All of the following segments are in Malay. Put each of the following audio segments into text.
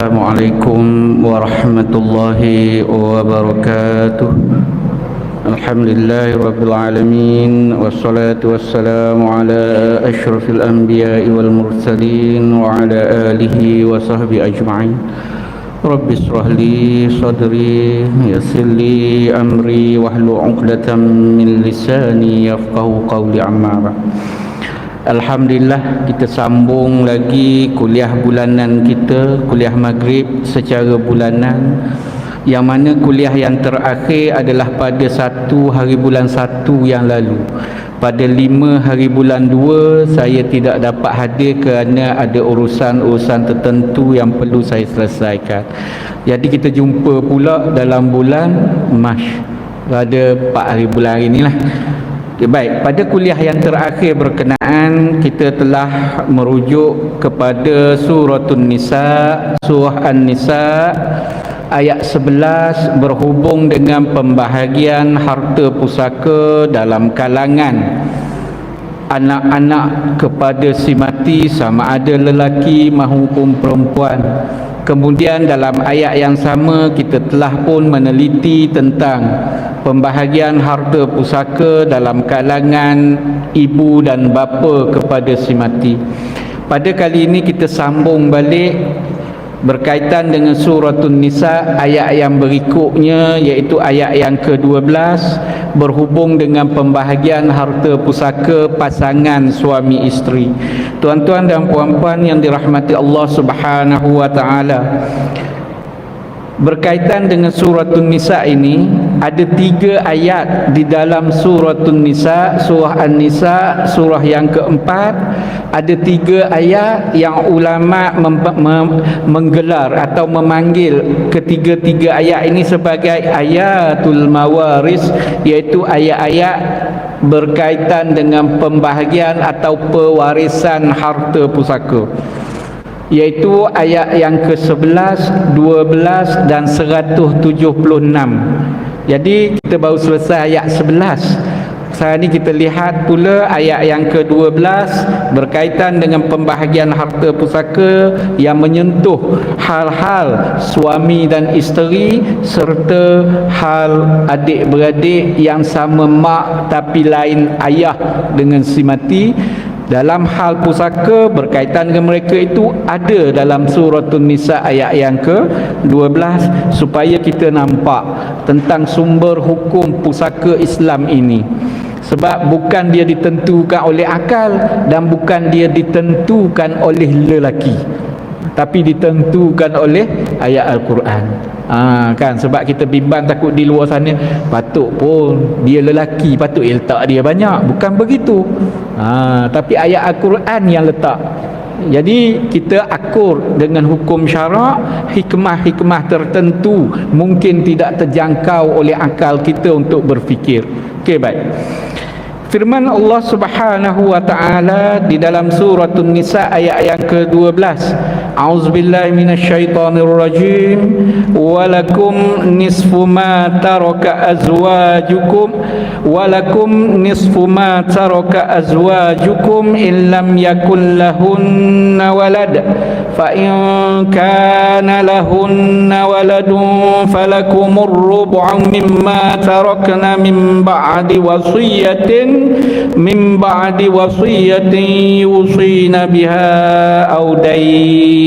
Assalamualaikum warahmatullahi wabarakatuh. Alhamdulillahirabbil alamin wassalatu wassalamu ala asyrafil anbiya'i wal mursalin wa ala alihi wa sahbihi ajma'in. Rabbi israh li sadri yassir li amri wahlul 'uqdatam min lisani yafqahu qawli amma ba'd. Alhamdulillah, kita sambung lagi kuliah bulanan kita, kuliah maghrib secara bulanan, yang mana kuliah yang terakhir adalah pada 1 hari bulan 1 yang lalu. Pada 5 hari bulan 2 saya tidak dapat hadir kerana ada urusan-urusan tertentu yang perlu saya selesaikan. Jadi kita jumpa pula dalam bulan Mac, pada 4 hari bulan hari inilah. Baik, pada kuliah yang terakhir berkenaan, kita telah merujuk kepada Suratun Nisa, Surah An-Nisa ayat 11 berhubung dengan pembahagian harta pusaka dalam kalangan anak-anak kepada si mati, sama ada lelaki maupun perempuan. Kemudian dalam ayat yang sama kita telah pun meneliti tentang pembahagian harta pusaka dalam kalangan ibu dan bapa kepada si mati. Pada kali ini kita sambung balik berkaitan dengan Suratun Nisa ayat yang berikutnya, iaitu ayat yang ke-12 berhubung dengan pembahagian harta pusaka pasangan suami isteri. Tuan-tuan dan puan-puan yang dirahmati Allah Subhanahu wa taala, berkaitan dengan Suratun Nisa ini ada 3 ayat di dalam Suratun Nisa, Surah An-Nisa, surah yang keempat. Ada 3 ayat yang ulama menggelar atau memanggil ketiga-tiga ayat ini sebagai ayatul mawaris, iaitu ayat-ayat berkaitan dengan pembahagian atau pewarisan harta pusaka, iaitu ayat yang ke-11, 12 dan 176. Jadi kita baru selesai ayat 11. Sekarang ni kita lihat pula ayat yang ke-12 berkaitan dengan pembahagian harta pusaka yang menyentuh hal-hal suami dan isteri serta hal adik-beradik yang sama mak tapi lain ayah dengan si mati. Dalam hal pusaka berkaitan dengan mereka itu ada dalam Suratun Nisa ayat yang ke-12, supaya kita nampak tentang sumber hukum pusaka Islam ini. Sebab bukan dia ditentukan oleh akal dan bukan dia ditentukan oleh lelaki, tapi ditentukan oleh ayat Al-Quran. Kan, sebab kita bimbang takut di luar sana patut pun dia lelaki, patut letak dia banyak. Bukan begitu. Tapi ayat Al-Quran yang letak. Jadi kita akur dengan hukum syarak, hikmah-hikmah tertentu mungkin tidak terjangkau oleh akal kita untuk berfikir. Okey, baik. Firman Allah Subhanahu wa taala di dalam Suratun Nisa ayat yang ke-12, A'udzubillahi minasyaitonir rajim. Walakum nisfu ma taraka azwajukum walakum nisfu ma taraka azwajukum illam yakul lahunna walad fa in kana lahunna waladun falakumur rubu'u mimma tarakna min ba'di wasiyatin yusina biha audain.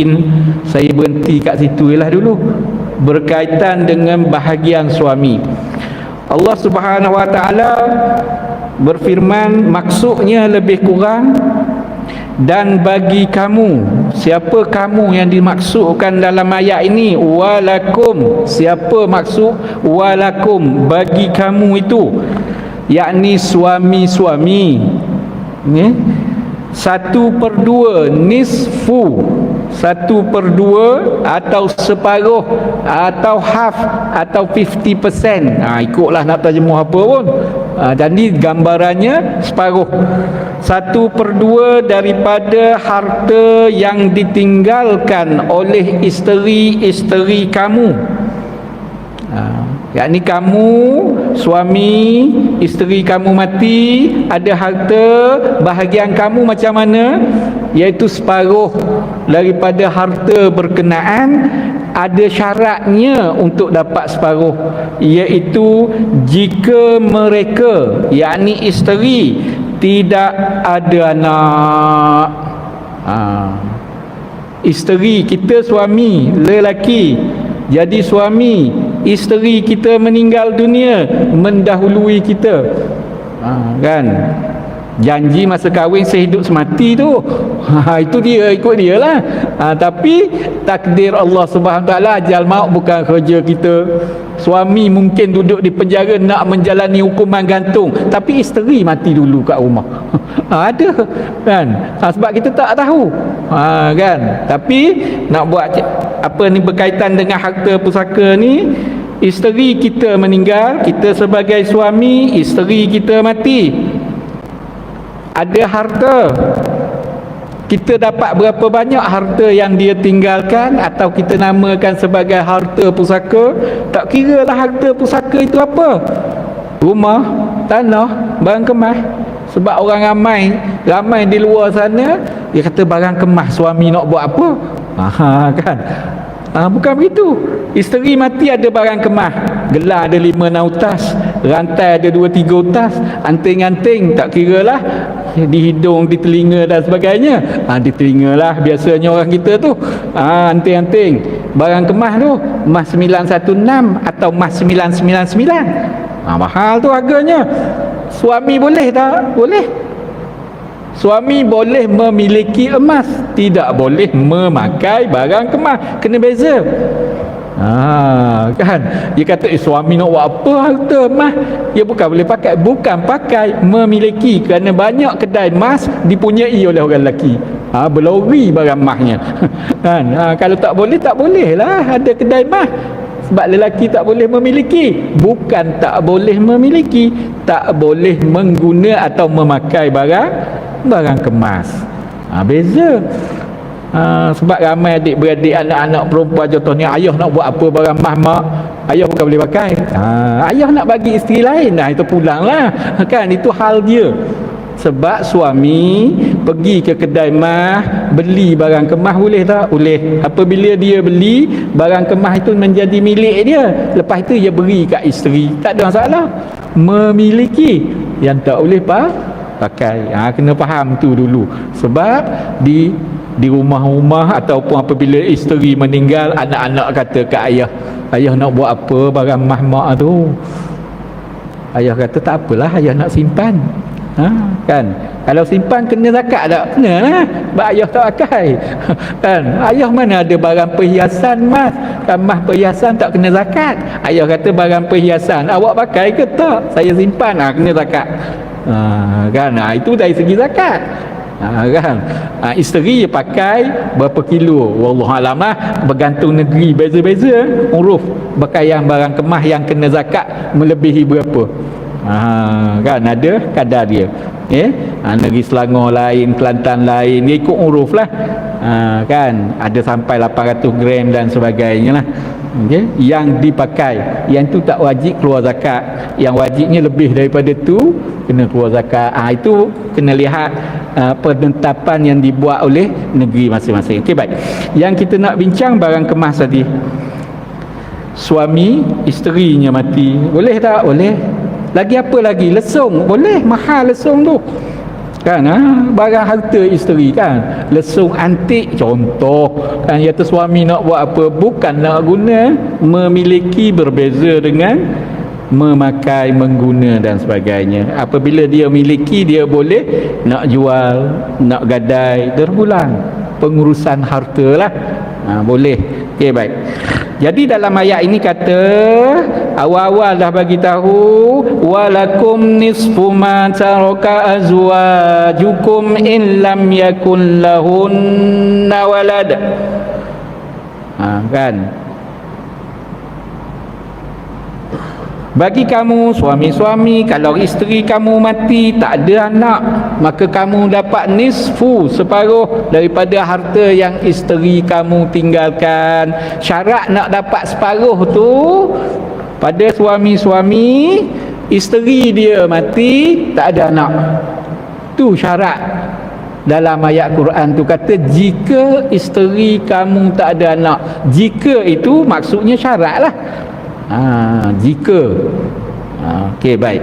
Saya berhenti kat situ lah dulu, berkaitan dengan bahagian suami. Allah Subhanahu wa taala berfirman, maksudnya lebih kurang, dan bagi kamu. Siapa kamu yang dimaksudkan dalam ayat ini? Walakum. Siapa maksud walakum? Bagi kamu itu, yakni suami-suami. 1/2 nisfu, 1/2 atau separuh atau half atau 50%. Ikutlah nak terjemuh apa pun. Jadi gambarannya separuh, 1/2 daripada harta yang ditinggalkan oleh isteri-isteri kamu. yakni kamu, suami, isteri kamu mati, ada harta, bahagian kamu macam mana? iaitu separuh daripada harta berkenaan, ada syaratnya untuk dapat separuh, iaitu jika mereka, yakni isteri, tidak ada anak. Isteri kita, suami lelaki, jadi suami isteri kita meninggal dunia mendahului kita, kan, janji masa kahwin sehidup semati tu, itu dia, ikut dia lah. Tapi takdir Allah Subhanahu Wa Taala, ajal maut bukan kerja kita. Suami mungkin duduk di penjara nak menjalani hukuman gantung, tapi isteri mati dulu kat rumah. Ada kan, sebab kita tak tahu, kan. Tapi nak buat apa ni berkaitan dengan harta pusaka ni, isteri kita meninggal, kita sebagai suami, isteri kita mati, ada harta, kita dapat berapa banyak harta yang dia tinggalkan, atau kita namakan sebagai harta pusaka. Tak kira lah harta pusaka itu apa, rumah, tanah, barang kemas. Sebab orang ramai di luar sana, dia kata barang kemas, suami nak buat apa? Kan, bukan begitu. Isteri mati ada barang kemas, gelar ada 5-6 utas, rantai ada 2-3 utas, anting-anting tak kira lah, di hidung, di telinga dan sebagainya. Di telinga lah biasanya orang kita tu, anting-anting. Barang kemas tu emas 916 atau emas 999, mahal tu harganya. Suami boleh tak? Boleh. Suami boleh memiliki emas, tidak boleh memakai barang kemas, kena beza. Kan, dia kata suami nak buat apa harta emas, dia bukan boleh pakai, bukan pakai, memiliki. Kerana banyak kedai emas dipunyai oleh orang lelaki, berlori barang emasnya. Kan, kalau tak boleh lah ada kedai emas. Sebab lelaki tak boleh memiliki, bukan tak boleh memiliki, tak boleh mengguna atau memakai barang kemas. Beza. Sebab ramai adik-beradik, anak-anak perempuan contohnya, ayah nak buat apa barang emas, mak, ayah bukan boleh pakai. Ayah nak bagi isteri lain, itu pulanglah, kan, itu hal dia. Sebab suami pergi ke kedai emas, beli barang kemas, boleh tak? Boleh. Apabila dia beli barang kemas itu menjadi milik dia, lepas itu dia beri kat isteri, tak ada masalah. Memiliki, yang tak boleh pakai. Kena faham tu dulu. Sebab di rumah-rumah ataupun apabila isteri meninggal, anak-anak kata kat ayah nak buat apa barang emas mak tu? Ayah kata tak apalah, ayah nak simpan. Kan, kalau simpan kena zakat tak? Kena lah, sebab ayah tak pakai. Kan, ayah mana ada barang perhiasan mas, kan, mas perhiasan tak kena zakat. Ayah kata barang perhiasan awak pakai ke tak? Saya simpan, kena zakat. Kan, itu dari segi zakat. Kan, isteri dia pakai berapa kilo, wallahualam lah, bergantung negeri beza-beza uruf pakaian barang kemas yang kena zakat melebihi berapa. Kan, ada kadar dia. Negeri Selangor lain, Kelantan lain, dia ikut uruf lah. Kan, ada sampai 800 gram dan sebagainya lah. Yang dipakai, yang tu tak wajib keluar zakat, yang wajibnya lebih daripada tu kena keluar zakat. Itu kena lihat penetapan yang dibuat oleh negeri masing-masing. Okey, baik. Yang kita nak bincang barang kemas tadi, suami isterinya mati, boleh tak? Boleh. Lagi apa lagi? Lesung, boleh, mahal lesung tu. Kan, barang harta isteri, kan, lesung antik contoh, kan, iaitu suami nak buat apa, bukan nak guna, memiliki, berbeza dengan memakai, mengguna dan sebagainya. Apabila dia miliki, dia boleh nak jual, nak gadai, terpulang pengurusan harta lah. Boleh. Okey, baik. Jadi dalam ayat ini kata, awal-awal dah bagi tahu, walakum nisfu ma taraka azwajukum in lam yakun lahunna walad. Kan, bagi kamu suami-suami, kalau isteri kamu mati tak ada anak, maka kamu dapat nisfu, separuh daripada harta yang isteri kamu tinggalkan. Syarat nak dapat separuh tu pada suami-suami, isteri dia mati tak ada anak, tu syarat. Dalam ayat Quran tu kata jika isteri kamu tak ada anak. Jika itu maksudnya syarat lah. Jika. Okey, baik.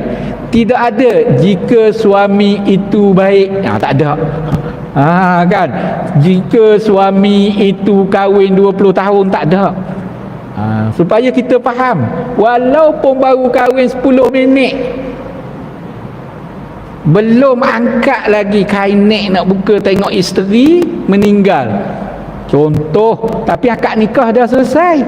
Tidak ada jika suami itu baik. Tak ada. Kan? Jika suami itu kahwin 20 tahun, tak ada. Supaya kita faham, walaupun baru kahwin 10 minit, belum angkat lagi kain nek nak buka tengok isteri meninggal, contoh, tapi akad nikah dah selesai.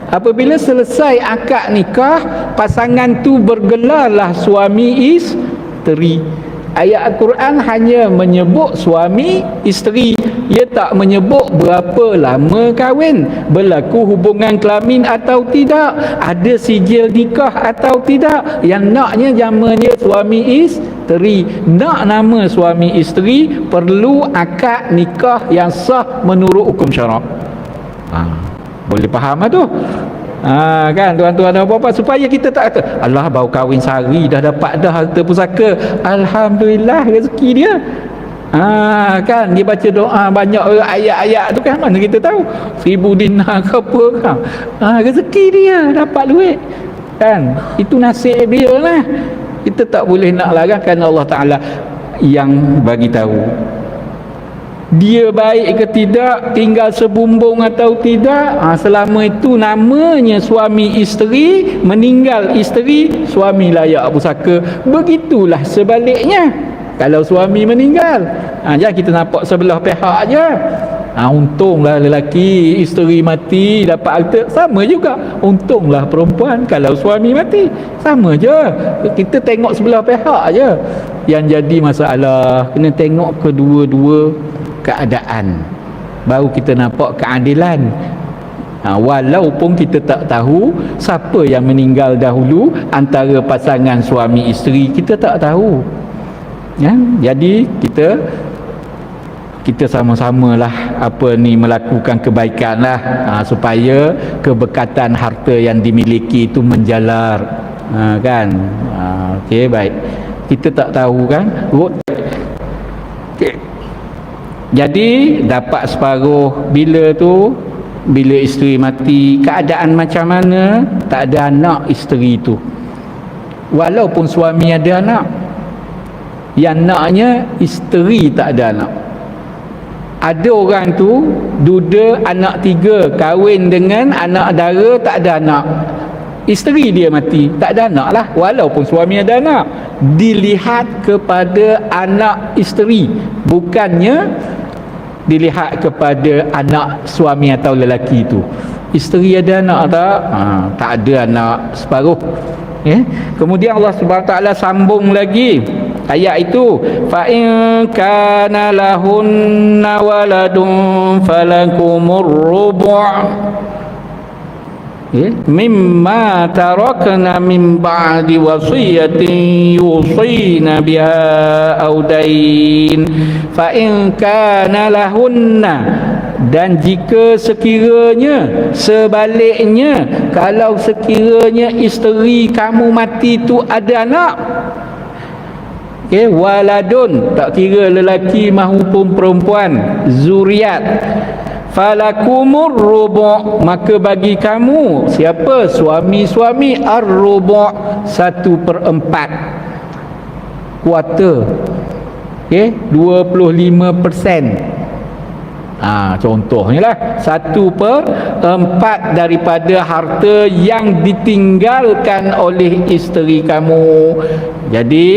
Apabila selesai akad nikah, pasangan tu bergelarlah suami isteri. Ayat Al-Quran hanya menyebut suami isteri. Ia tak menyebut berapa lama kahwin, berlaku hubungan kelamin atau tidak, ada sijil nikah atau tidak. Yang naknya namanya suami isteri. Nak nama suami isteri perlu akad nikah yang sah menurut hukum syarak. Boleh faham lah tu. Kan tuan-tuan dan puan-puan, supaya kita tak kata Allah baru kahwin sehari dah dapat dah harta pusaka, alhamdulillah rezeki dia. Kan dia baca doa banyak ayat-ayat tu, kan mana kita tahu 1000 dinar ke apa kan. Rezeki dia dapat duit, kan itu nasib dia lah. Kita tak boleh nak larang, kerana Allah Ta'ala yang bagi tahu dia baik ke tidak, tinggal sebumbung atau tidak. Selama itu namanya suami isteri, meninggal isteri, suami layak pusaka. Begitulah sebaliknya kalau suami meninggal. Jangan kita nampak sebelah pihak aja. Untunglah lelaki isteri mati dapat harta, sama juga untunglah perempuan kalau suami mati, sama je. Kita tengok sebelah pihak aja. Yang jadi masalah kena tengok kedua-dua keadaan, baru kita nampak keadilan. Walaupun kita tak tahu siapa yang meninggal dahulu antara pasangan suami isteri, kita tak tahu ya. Jadi kita sama-samalah melakukan kebaikan lah, supaya keberkatan harta yang dimiliki itu menjalar, kan. Okey, baik. Kita tak tahu kan. Okay. Jadi dapat separuh bila isteri mati, keadaan macam mana, tak ada anak isteri tu, walaupun suami ada anak. Yang naknya isteri tak ada anak. Ada orang tu duda anak 3, kahwin dengan anak dara, tak ada anak. Isteri dia mati, tak ada anak lah, walaupun suami ada anak. Dilihat kepada anak isteri, bukannya dilihat kepada anak suami atau lelaki itu. Isteri ada anak tak? Tak ada anak, separuh. Kemudian Allah Subhanahu Wa Taala sambung lagi ayat itu, fa in kana lahunna waladun falakumur rubu' mimma tarakna min ba'di wasiyatin yusina biha aw dain. Fa in kana lahunna, dan jika sekiranya sebaliknya, kalau sekiranya isteri kamu mati tu ada anak, waladun, tak kira lelaki maupun perempuan, zuriat, falakumur rubu', maka bagi kamu, siapa? Suami-suami, ar-rubu', 1/4, kuarter, 25%. Contohnya lah 1/4 daripada harta yang ditinggalkan oleh isteri kamu. Jadi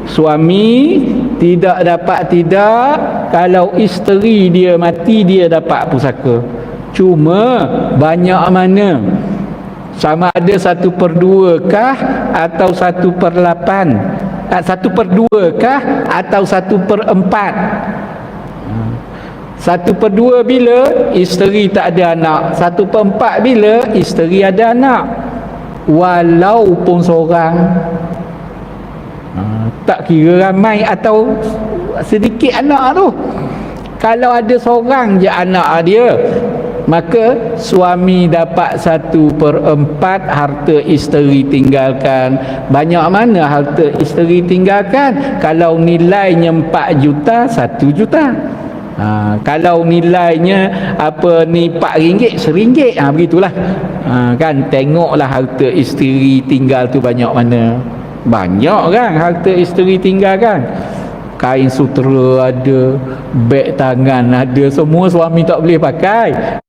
suami tidak, kalau isteri dia mati dia dapat pusaka. Cuma banyak mana, sama ada 1/2 kah atau 1/8, 1/2 kah atau 1/4. 1/2 bila isteri tak ada anak, 1/4 bila isteri ada anak, walaupun seorang. Tak kira ramai atau sedikit anak tu. Kalau ada seorang je anak dia, maka suami dapat 1/4 harta isteri tinggalkan. Banyak mana harta isteri tinggalkan? Kalau nilainya 4 juta, 1 juta. Kalau nilainya RM4, RM1, begitulah. Kan tengoklah harta isteri tinggal tu banyak mana. Banyak kan harta isteri tinggal kan. Kain sutera ada, beg tangan ada, semua suami tak boleh pakai.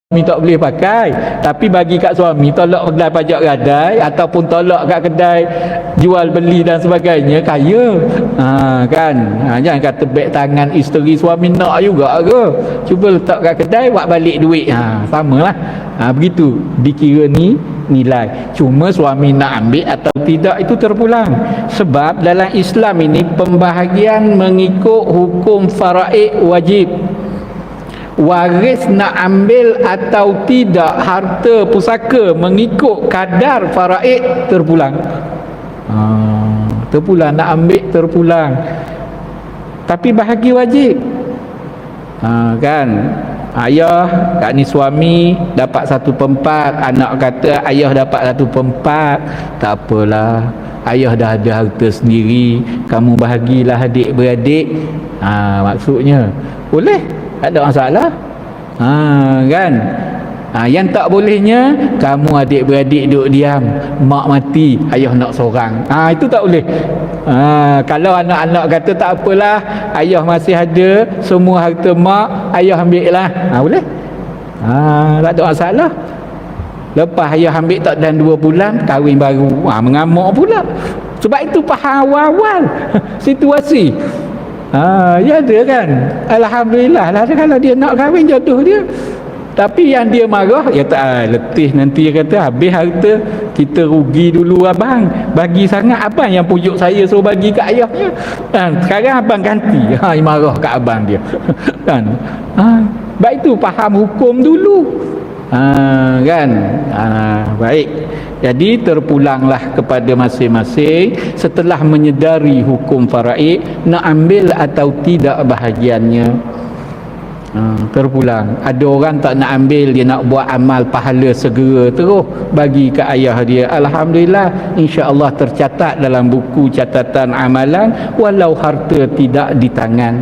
Suami tak boleh pakai, tapi bagi kat suami tolak kedai pajak gadai ataupun tolak kat kedai jual beli dan sebagainya, kaya. Jangan kata beg tangan isteri suami nak juga ke, cuba letak kat kedai buat balik duit. Samalah. Begitu dikira ni nilai. Cuma suami nak ambil atau tidak itu terpulang. Sebab dalam Islam ini pembahagian mengikut hukum faraid wajib. Waris nak ambil atau tidak harta pusaka mengikut kadar faraid terpulang. Terpulang, nak ambil terpulang. Tapi bahagi wajib. Kan ayah kat ni suami dapat 1/4, anak kata ayah dapat 1/4, tak apalah, ayah dah ada harta sendiri, kamu bahagilah adik-beradik. Maksudnya boleh, tak ada masalah. Kan. Yang tak bolehnya, kamu adik-beradik duduk diam, mak mati, ayah nak seorang. Itu tak boleh. Kalau anak-anak kata tak apalah, ayah masih ada, semua harta mak, ayah ambil lah. Boleh. Tak ada masalah. Lepas ayah ambil tak dan 2 bulan, kahwin baru. Mengamuk pula. Sebab itu faham awal-awal situasi. Ya ada kan. Alhamdulillah lah kalau dia nak kahwin jodoh dia. Tapi yang dia marah, ya tak, letih nanti dia kata habis harta, kita rugi dulu abang, bagi sangat abang yang pujuk saya suruh bagi kat ayahnya. Sekarang abang ganti. Marah kat abang dia. Kan. Baik itu faham hukum dulu. Kan. Baik. Jadi terpulanglah kepada masing-masing setelah menyedari hukum faraid, nak ambil atau tidak bahagiannya. Terpulang. Ada orang tak nak ambil, dia nak buat amal pahala segera, terus bagi ke ayah dia. Alhamdulillah, insya-Allah tercatat dalam buku catatan amalan walau harta tidak di tangan.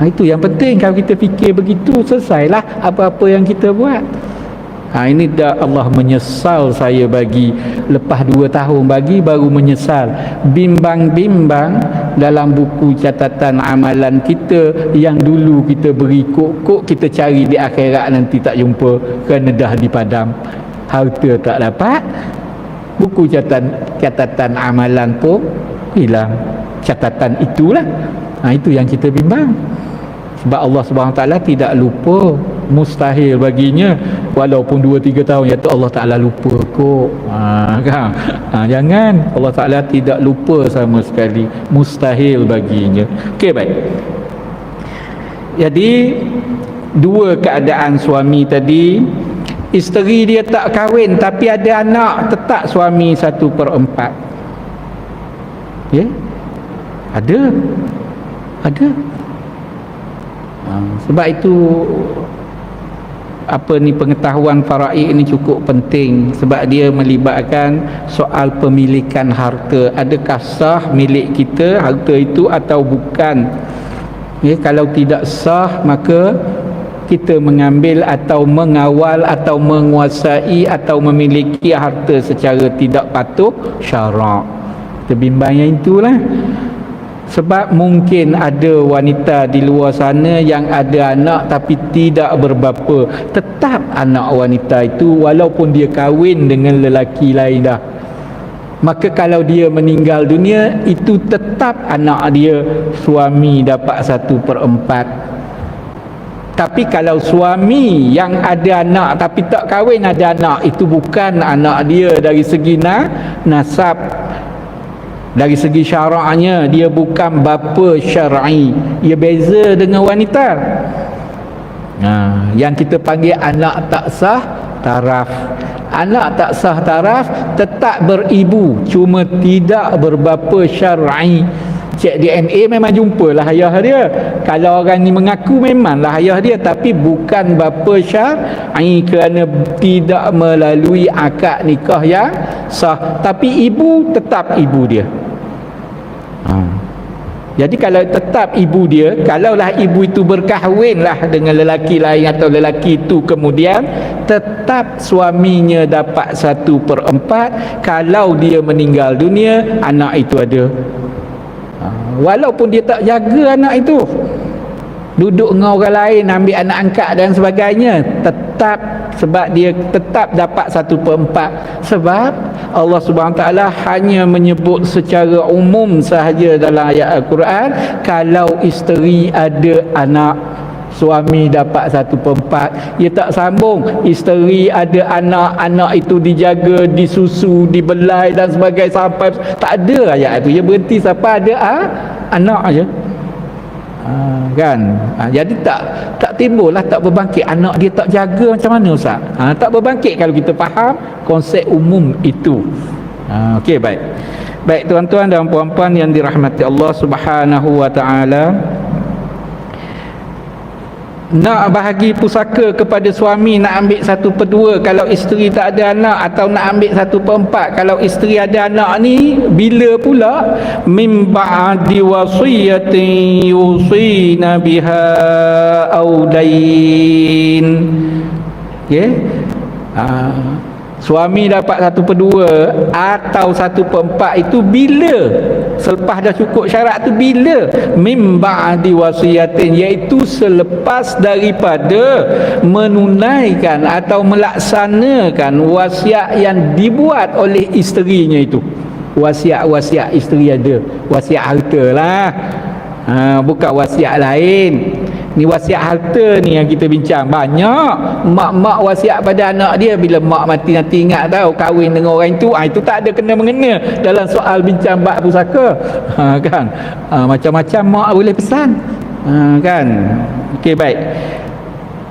Itu yang penting. Kalau kita fikir begitu, selesailah apa-apa yang kita buat. Ini dah Allah menyesal saya bagi, lepas 2 tahun bagi baru menyesal. Bimbang-bimbang dalam buku catatan amalan kita yang dulu kita beri kok kita cari di akhirat nanti tak jumpa kerana dah dipadam. Harta tak dapat, buku catatan amalan pun hilang. Catatan itulah. Itu yang kita bimbang. Sebab Allah SWT tidak lupa, mustahil baginya. Walaupun 2-3 tahun, ya tu Allah Ta'ala lupa kok. Kan? Jangan, Allah Ta'ala tidak lupa sama sekali, mustahil baginya. Okey, baik. Jadi 2 keadaan suami tadi. Isteri dia tak kahwin tapi ada anak, tetap suami 1/4. Ada. Sebab itu pengetahuan faraid ini cukup penting, sebab dia melibatkan soal pemilikan harta. Adakah sah milik kita harta itu atau bukan? Kalau tidak sah, maka kita mengambil atau mengawal atau menguasai atau memiliki harta secara tidak patuh syarak. Kita bimbang yang itulah. Sebab mungkin ada wanita di luar sana yang ada anak tapi tidak berbapa. Tetap anak wanita itu walaupun dia kahwin dengan lelaki lain dah. Maka kalau dia meninggal dunia, itu tetap anak dia, suami dapat 1/4. Tapi kalau suami yang ada anak tapi tak kahwin ada anak, itu bukan anak dia dari segi nasab. Dari segi syaraknya dia bukan bapa syar'i. Ia beza dengan wanita. Yang kita panggil anak tak sah taraf. Anak tak sah taraf tetap beribu, cuma tidak berbapa syar'i. Cek DNA memang jumpalah ayah dia. Kalau orang ni mengaku memanglah ayah dia, tapi bukan bapa syar'i kerana tidak melalui akad nikah yang sah. Tapi ibu tetap ibu dia. Jadi kalau tetap ibu dia, kalaulah ibu itu berkahwinlah dengan lelaki lain atau lelaki itu kemudian tetap suaminya dapat 1/4. Kalau dia meninggal dunia, anak itu ada. Walaupun dia tak jaga anak itu, duduk dengan orang lain, ambil anak angkat dan sebagainya, tetap, sebab dia tetap dapat 1/4. Sebab Allah Subhanahu Wa Taala hanya menyebut secara umum sahaja dalam ayat Al-Quran, kalau isteri ada anak, suami dapat 1/4. Ia tak sambung isteri ada anak, anak itu dijaga, disusu, dibelai dan sebagainya sampai, tak ada ayat itu. Ia berhenti sampai ada anak aja. Kan? Jadi tak timbullah, tak berbangkit. Anak dia tak jaga macam mana Ustaz? Tak berbangkit kalau kita faham konsep umum itu. Okey, baik. Baik tuan-tuan dan puan-puan yang dirahmati Allah Subhanahu Wa Taala, nak bahagi pusaka kepada suami, nak ambil 1/2 kalau isteri tak ada anak, atau nak ambil 1/4 kalau isteri ada anak, ni bila pula? Min ba'di wasiyatin yusina biha audain. Okey, suami dapat 1/2 atau 1/4 itu bila? Selepas dah cukup syarat tu bila? Mim ba'di wasiyatin, iaitu selepas daripada menunaikan atau melaksanakan wasiat yang dibuat oleh isterinya itu. Wasiat isteri ada, wasiat harta lah, bukan wasiat lain. Ni wasiat harta ni yang kita bincang. Banyak mak-mak wasiat pada anak dia, bila mak mati nanti ingat tahu kahwin dengan orang itu. Itu tak ada kena-mengena dalam soal bincang bab pusaka. Kan? Macam-macam mak boleh pesan. Kan? Okey, baik.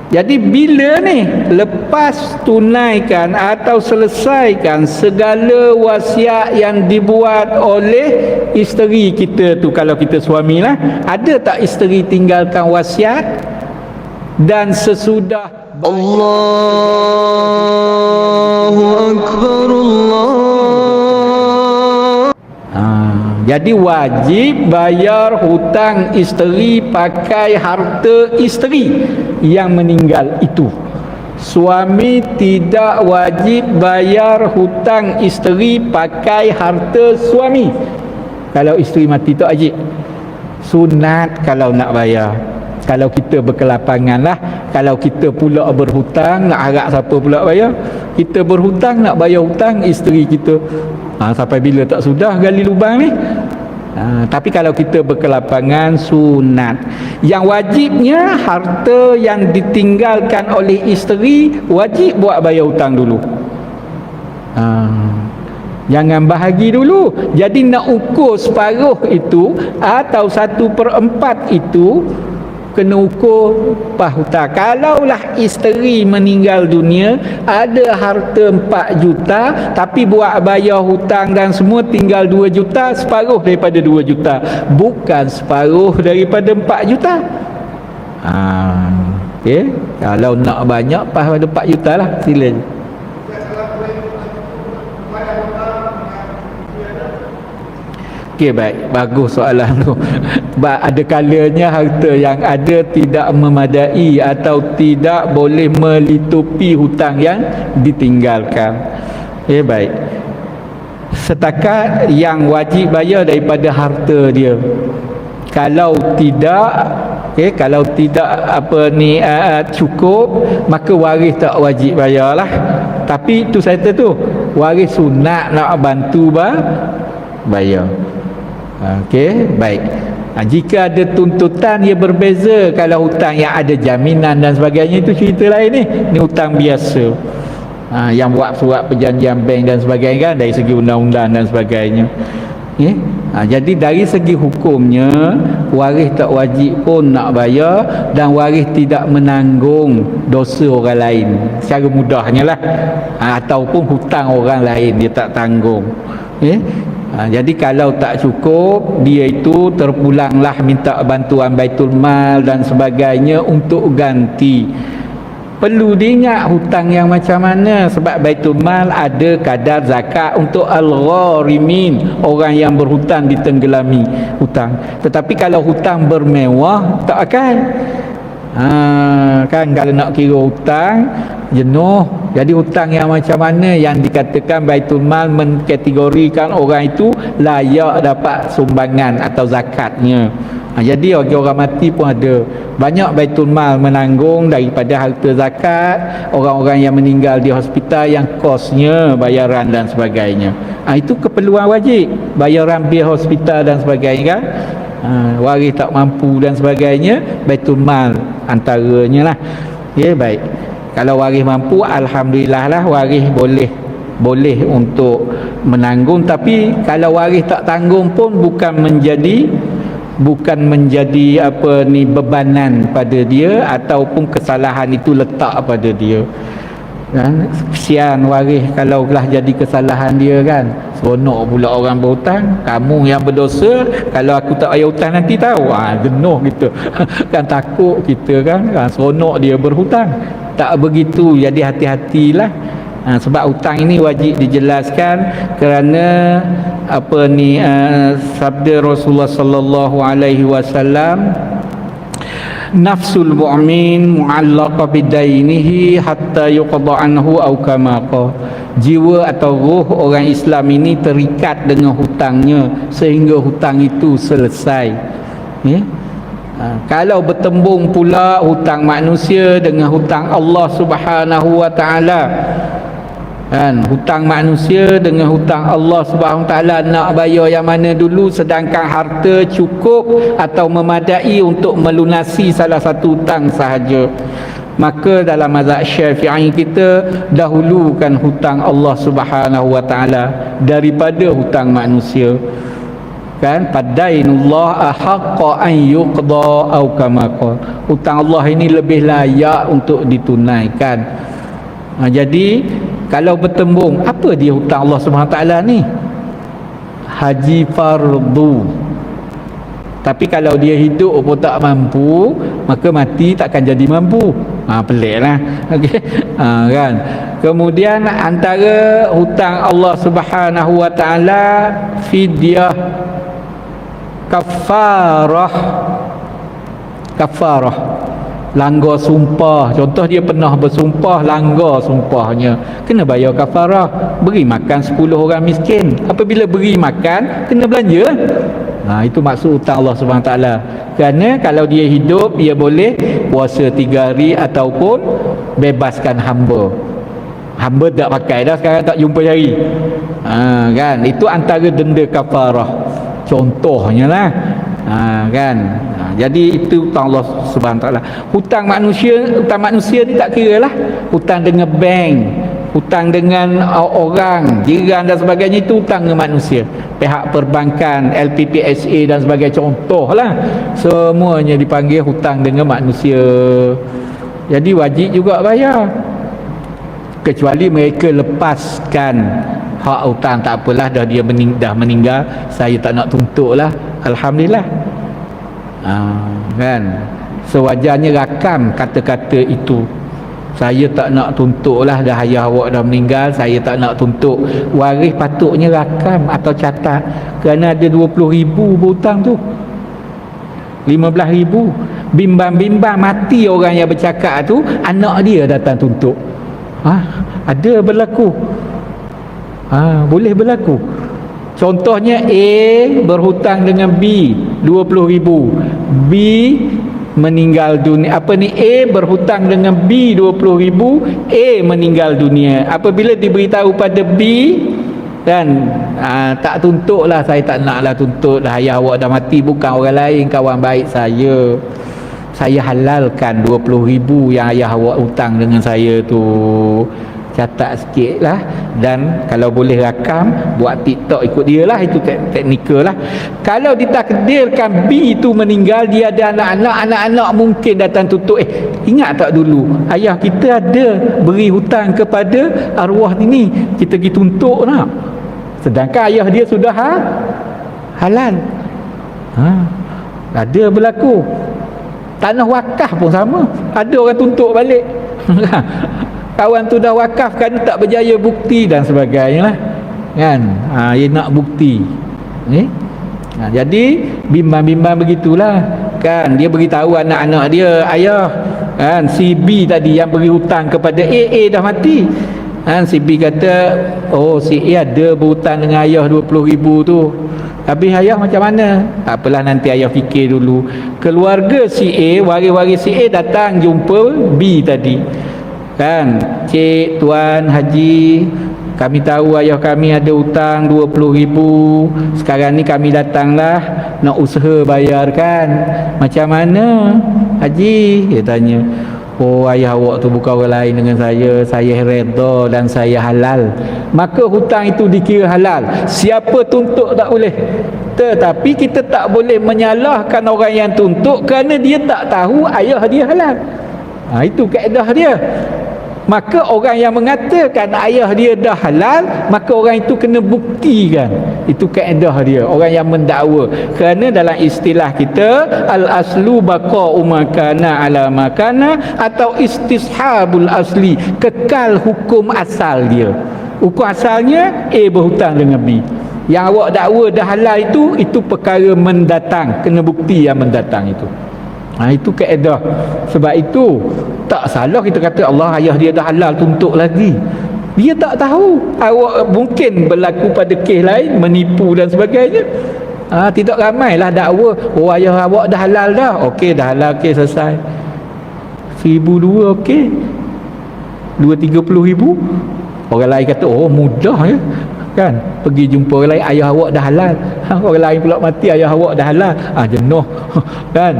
Jadi bila ni lepas tunaikan atau selesaikan segala wasiat yang dibuat oleh isteri kita tu, kalau kita suami lah, ada tak isteri tinggalkan wasiat? Dan sesudah Allahu Akbar, jadi wajib bayar hutang isteri pakai harta isteri yang meninggal itu. Suami tidak wajib bayar hutang isteri pakai harta suami. Kalau isteri mati tak wajib. Sunat kalau nak bayar. Kalau kita berkelapangan lah. Kalau kita pula berhutang, nak harap siapa pula bayar? Kita berhutang, nak bayar hutang isteri kita. Sampai bila tak sudah gali lubang ni? Tapi kalau kita berkelapangan, sunat. Yang wajibnya harta yang ditinggalkan oleh isteri, wajib buat bayar hutang dulu. Jangan bahagi dulu. Jadi nak ukur separuh itu atau 1/4 itu, kena ukur hutang. Kalaulah isteri meninggal dunia, ada harta 4 juta, tapi buat bayar hutang dan semua tinggal 2 juta, separuh daripada 2 juta, bukan separuh daripada 4 juta. Okay. Kalau nak banyak, pada 4 juta lah, sila. Okey, baik, bagus soalan tu. Ada kalanya harta yang ada tidak memadai atau tidak boleh melitupi hutang yang ditinggalkan. Okey, baik. Setakat yang wajib bayar daripada harta dia. Kalau tidak, kalau tidak cukup, maka waris tak wajib bayarlah. Tapi tu saya tu, waris sunat nak bantu bayar. Okey, baik. Jika ada tuntutan, ia berbeza. Kalau hutang yang ada jaminan dan sebagainya, itu cerita lain ni. Ni hutang biasa, yang buat surat perjanjian bank dan sebagainya kan, dari segi undang-undang dan sebagainya. Jadi dari segi hukumnya waris tak wajib pun nak bayar, dan waris tidak menanggung dosa orang lain secara mudahnya lah. Ataupun hutang orang lain dia tak tanggung. Jadi kalau tak cukup, dia itu terpulanglah minta bantuan Baitul Mal dan sebagainya untuk ganti. Perlu diingat hutang yang macam mana, sebab Baitul Mal ada kadar zakat untuk al-gharimin, orang yang berhutang ditenggelami hutang. Tetapi kalau hutang bermewah tak akan. Kan kalau nak kira hutang jenuh. Jadi hutang yang macam mana yang dikatakan Baitul Mal mengkategorikan orang itu layak dapat sumbangan atau zakatnya. Jadi orang mati pun ada. Banyak Baitul Mal menanggung daripada harta zakat orang-orang yang meninggal di hospital yang kosnya bayaran dan sebagainya. Itu keperluan wajib, bayaran bil hospital dan sebagainya kan. Waris tak mampu dan sebagainya, Baitul Mal antaranya lah. Baik. Kalau waris mampu, alhamdulillah lah, waris boleh untuk menanggung. Tapi kalau waris tak tanggung pun bukan menjadi bebanan pada dia, ataupun kesalahan itu letak pada dia. Kesian waris kalau telah jadi kesalahan dia kan. Seronok pula orang berhutang, kamu yang berdosa, kalau aku tak bayar hutang nanti tahu. Jenuh kita kan, takut kita kan. Seronok dia berhutang. Tak begitu, jadi hati-hatilah. Sebab hutang ini wajib dijelaskan, kerana sabda Rasulullah sallallahu alaihi wasallam, nafsul mu'min mu'allaqah bidainihi hatta yuqda anhu aw kama qala. Jiwa atau roh orang Islam ini terikat dengan hutangnya sehingga hutang itu selesai. Kalau bertembung pula hutang manusia dengan hutang Allah Subhanahu wa taala, hutang manusia dengan hutang Allah Subhanahu wa taala, nak bayar yang mana dulu, sedangkan harta cukup atau memadai untuk melunasi salah satu hutang sahaja. Maka dalam mazhab Syafi'i kita dahulukan hutang Allah Subhanahu wa taala daripada hutang manusia. Kan, padainullah ahaqqa an yuqda au kama qala. Hutang Allah ini lebih layak untuk ditunaikan. Jadi kalau bertembung, apa dia hutang Allah Subhanahu Wa Taala ni? Haji fardu. Tapi kalau dia hidup pun tak mampu, maka mati takkan jadi mampu. Peliklah. Okey. Kan. Kemudian antara hutang Allah Subhanahu Wa Taala fidyah, kafarah, langgar sumpah. Contoh dia pernah bersumpah, langgar sumpahnya, kena bayar kafarah. Beri makan 10 orang miskin. Apabila beri makan, kena belanja. Itu maksud hutang Allah SWT. Kerana kalau dia hidup, dia boleh puasa 3 hari ataupun bebaskan hamba. Hamba tak pakai dah sekarang, tak jumpa jari. Kan, itu antara denda kafarah contohnya lah. Kan. Jadi itu hutang Allah Subhanahu Taala. Hutang manusia ni tak kira lah. Hutang dengan bank, hutang dengan orang, jiran dan sebagainya, itu hutang dengan manusia. Pihak perbankan, LPPSA dan sebagainya, contoh lah. Semuanya dipanggil hutang dengan manusia. Jadi wajib juga bayar. Kecuali mereka lepaskan hak hutang, tak apalah, dah dia meninggal, saya tak nak tuntut lah, alhamdulillah. Kan, sewajarnya rakam kata-kata itu. Saya tak nak tuntut lah, dah ayah awak dah meninggal, saya tak nak tuntut. Waris patutnya rakam atau catat, kerana ada 20,000 berhutang tu, 15,000. Bimbang-bimbang mati orang yang bercakap tu, anak dia datang tuntut. Ada berlaku. Boleh berlaku. Contohnya A berhutang dengan B 20,000. B meninggal dunia. A berhutang dengan B 20,000. A meninggal dunia. Apabila diberitahu pada B, dan tak tuntut lah, saya tak nak lah tuntut dah, ayah awak dah mati, bukan orang lain, kawan baik saya. Saya halalkan 20,000 yang ayah awak hutang dengan saya tu. catat sikit lah, dan kalau boleh rakam buat TikTok ikut dia lah, itu teknikal lah. Kalau ditakdirkan B itu meninggal, dia ada anak-anak mungkin datang tutup, ingat tak dulu ayah kita ada beri hutang kepada arwah ini, kita pergi tuntut nak, sedangkan ayah dia sudah halal. Ada berlaku. Tanah wakaf pun sama, ada orang tuntut balik. Kawan tu dah wakaf kan, tak berjaya bukti dan sebagainya lah kan. Dia nak bukti jadi bimbang-bimbang begitulah kan. Dia beritahu anak-anak dia, ayah kan, si B tadi yang beri hutang kepada A dah mati kan. Si B kata, oh si A ada berhutang dengan ayah 20,000 tu, habis ayah macam mana? Tak apalah, nanti ayah fikir dulu. Keluarga si A, waris-waris si A datang jumpa B tadi kan, cik, tuan, haji, kami tahu ayah kami ada hutang 20,000, sekarang ni kami datanglah nak usaha bayar kan, macam mana haji? Dia tanya, oh ayah awak tu bukan orang lain dengan saya redha dan saya halal, maka hutang itu dikira halal, siapa tuntut tak boleh. Tetapi kita tak boleh menyalahkan orang yang tuntut kerana dia tak tahu ayah dia halal. Itu kaedah dia. Maka orang yang mengatakan ayah dia dah halal, maka orang itu kena buktikan. Itu kaedah dia, orang yang mendakwa. Kerana dalam istilah kita, al-aslu baqa'u makana ala makana, atau istishabul asli, kekal hukum asal dia. Hukum asalnya A berhutang dengan B. Yang awak dakwa dah halal itu perkara mendatang, kena bukti yang mendatang itu. Itu kaedah. Sebab itu tak salah kita kata Allah ayah dia dah halal tuntut lagi. Dia tak tahu. Awak mungkin berlaku pada kes lain, menipu dan sebagainya. Tidak ramailah dakwa, oh ayah awak dah halal dah. Okey dah halal, okey selesai. 1,200 okey. 2-30,000. Orang lain kata, oh mudah ya kan, pergi jumpa orang lain, ayah awak dah halal. Orang lain pula mati, ayah awak dah halal. Jenuh kan.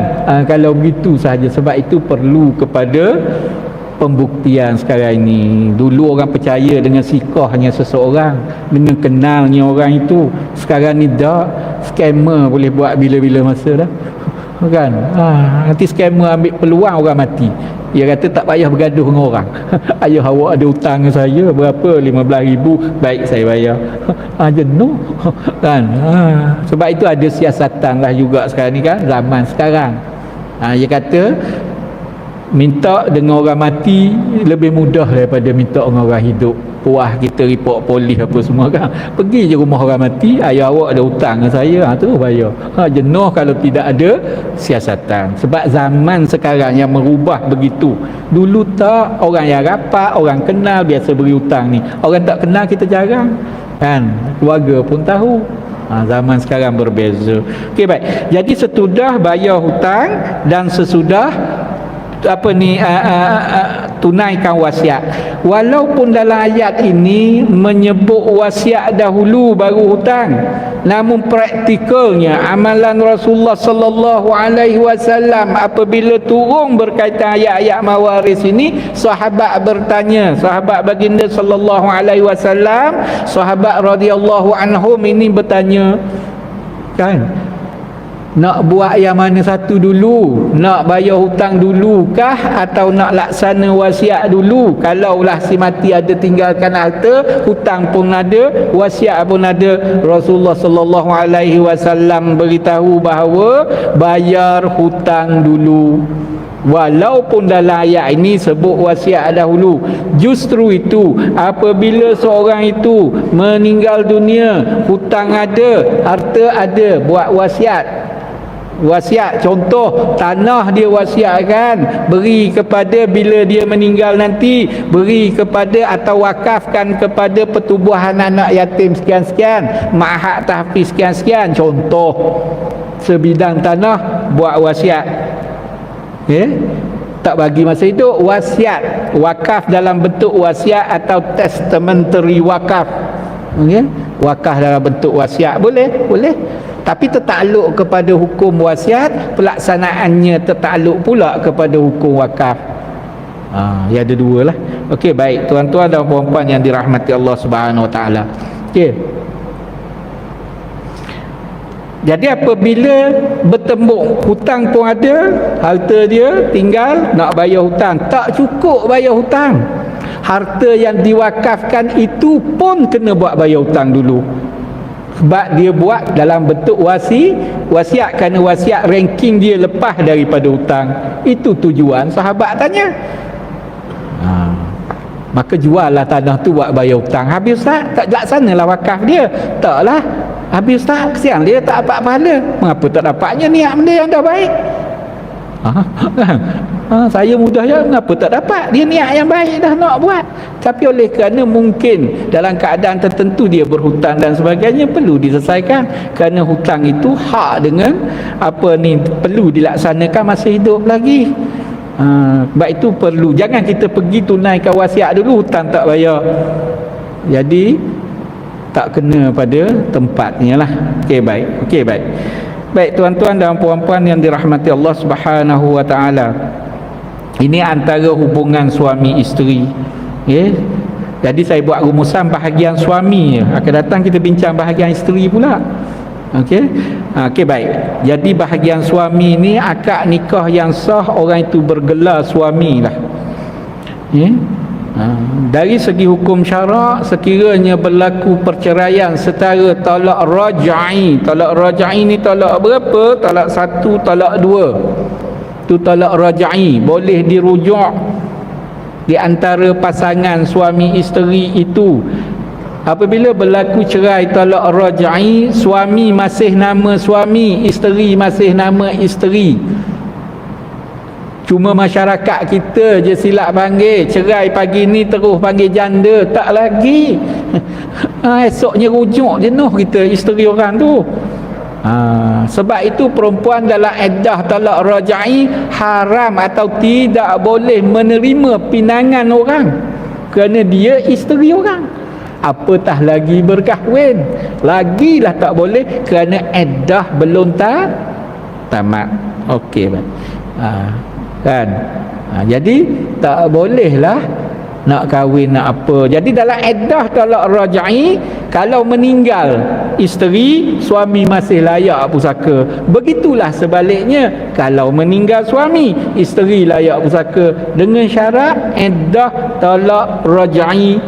Kalau begitu sahaja. Sebab itu perlu kepada pembuktian sekarang ini. Dulu orang percaya dengan sikahnya seseorang, dengan kenalnya orang itu. Sekarang ni tak, scammer boleh buat bila-bila masa dah kan. Nanti scammer ambil peluang orang mati, dia kata tak payah bergaduh dengan orang. Ayah awak ada hutang dengan saya berapa, 15,000, baik saya bayar. Jenuh kan. Sebab itu ada siasatan lah juga sekarang ni kan, zaman sekarang. Dia kata minta dengan orang mati lebih mudah daripada minta dengan orang hidup. Puas kita report polis apa semua kan, pergi je rumah orang mati, ayah awak ada hutang dengan saya, tu bayar. Jenuh kalau tidak ada siasatan. Sebab zaman sekarang yang merubah begitu. Dulu tak, orang yang rapat, orang kenal biasa beri hutang ni, orang tak kenal kita jarang kan, keluarga pun tahu. Zaman sekarang berbeza. Okey, baik. Jadi sesudah bayar hutang dan sesudah tunaikan wasiat. Walaupun dalam ayat ini menyebut wasiat dahulu baru hutang, namun praktikalnya amalan Rasulullah sallallahu alaihi wasallam apabila turun berkaitan ayat-ayat mawaris ini, sahabat bertanya, sahabat baginda sallallahu alaihi wasallam, sahabat radhiyallahu anhum ini bertanya kan, nak buat yang mana satu dulu? Nak bayar hutang dulukah atau nak laksana wasiat dulu? Kalaulah si mati ada tinggalkan harta, hutang pun ada, wasiat pun ada. Rasulullah sallallahu alaihi wasallam beritahu bahawa bayar hutang dulu. Walaupun dalam ayat ini sebut wasiat dahulu. Justru itu apabila seorang itu meninggal dunia, hutang ada, harta ada, buat wasiat. Wasiat, contoh tanah dia wasiatkan, beri kepada bila dia meninggal nanti, beri kepada atau wakafkan kepada pertubuhan anak yatim sekian-sekian, ma'had tahfiz sekian-sekian, contoh sebidang tanah, buat wasiat. Tak bagi masa hidup, wasiat, wakaf dalam bentuk wasiat atau testamentary wakaf. Wakaf dalam bentuk wasiat boleh, tapi tertakluk kepada hukum wasiat, pelaksanaannya tertakluk pula kepada hukum wakaf. Ya ada dua lah. Okey, baik tuan-tuan dan puan-puan yang dirahmati Allah Subhanahu Wa Taala. Okey. Jadi apabila bertembung, hutang pun ada, harta dia tinggal nak bayar hutang, tak cukup bayar hutang. Harta yang diwakafkan itu pun kena buat bayar hutang dulu. Sebab dia buat dalam bentuk wasiat, kerana wasiat ranking dia lepas daripada hutang. Itu tujuan sahabat tanya. Maka jual lah tanah tu buat bayar hutang. Habis tak laksanalah wakaf dia. Taklah. Habis tak, kesian dia tak dapat pahala. Mengapa tak dapatnya niat benda yang dah baik? Saya mudah je, mengapa tak dapat? Dia niat yang baik dah nak buat. Tapi oleh kerana mungkin dalam keadaan tertentu dia berhutang dan sebagainya, perlu diselesaikan. Kerana hutang itu hak dengan perlu dilaksanakan masa hidup lagi. Sebab itu perlu, jangan kita pergi tunaikan wasiat dulu, hutang tak bayar, jadi tak kena pada tempatnya lah. Okey, baik. Baik tuan-tuan dan puan-puan yang dirahmati Allah Subhanahu Wa Taala, ini antara hubungan suami isteri. Jadi saya buat rumusan bahagian suami. Akan datang kita bincang bahagian isteri pula. Okey, baik. Jadi bahagian suami ni, akad nikah yang sah, orang itu bergelar suami lah. Dari segi hukum syarak, sekiranya berlaku perceraian setara talak raj'i. Talak raj'i ni talak berapa? Talak 1, talak 2. Tu talak raj'i, boleh dirujuk di antara pasangan suami isteri itu. Apabila berlaku cerai talak raj'i, suami masih nama suami, isteri masih nama isteri. Cuma masyarakat kita je silap panggil, cerai pagi ni terus panggil janda. Tak lagi. Esoknya rujuk jenuh kita isteri orang tu. Sebab itu perempuan dalam iddah talak raj'i haram atau tidak boleh menerima pinangan orang, kerana dia isteri orang. Apatah lagi berkahwin, lagilah tak boleh, kerana iddah belum tamat. Okey, kan? Jadi tak bolehlah nak kahwin nak apa. Jadi dalam iddah talak raj'i, kalau meninggal isteri, suami masih layak pusaka. Begitulah sebaliknya, kalau meninggal suami, isteri layak pusaka, dengan syarat iddah talak raj'i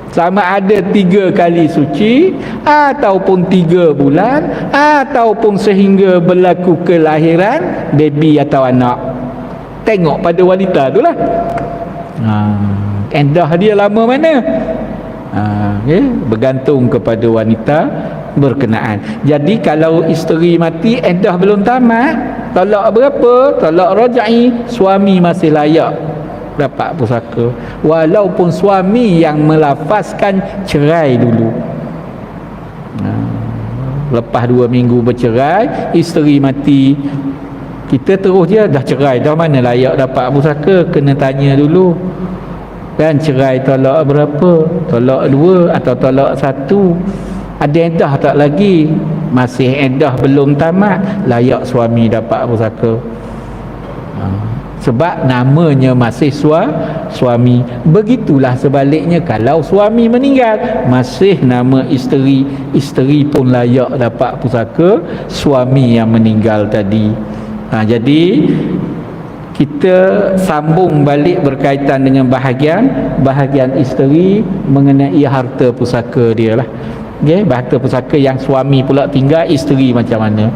sama ada 3 kali suci, ataupun 3 bulan, ataupun sehingga berlaku kelahiran baby atau anak. Tengok pada wanita tu lah. Iddah dia lama mana? Bergantung kepada wanita berkenaan. Jadi kalau isteri mati, iddah belum tamat, talak berapa? Talak raj'i, suami masih layak dapat pusaka, walaupun suami yang melafazkan cerai dulu. Lepas 2 minggu bercerai, isteri mati, kita terus dia dah cerai, dah mana layak dapat pusaka? Kena tanya dulu kan, cerai talak berapa? Talak 2 atau talak 1? Ada iddah tak lagi? Masih iddah belum tamat, layak suami dapat pusaka. Sebab namanya masih suami. Begitulah sebaliknya, kalau suami meninggal, masih nama isteri, isteri pun layak dapat pusaka suami yang meninggal tadi. Jadi kita sambung balik berkaitan dengan bahagian isteri mengenai harta pusaka dia lah. Harta pusaka yang suami pula tinggal, isteri macam mana.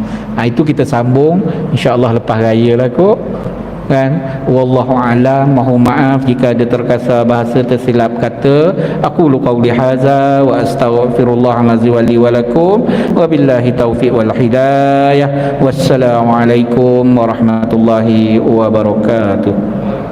Itu kita sambung insya-Allah lepas raya lah kot. Kan, wallahu a'lam. Mohon maaf jika ada terkasar bahasa tersilap kata. Aku qauli hadza wa astaghfirullah azza wa li wa lakum, wa billahi taufiq wal hidayah. Wassalamualaikum warahmatullahi wabarakatuh.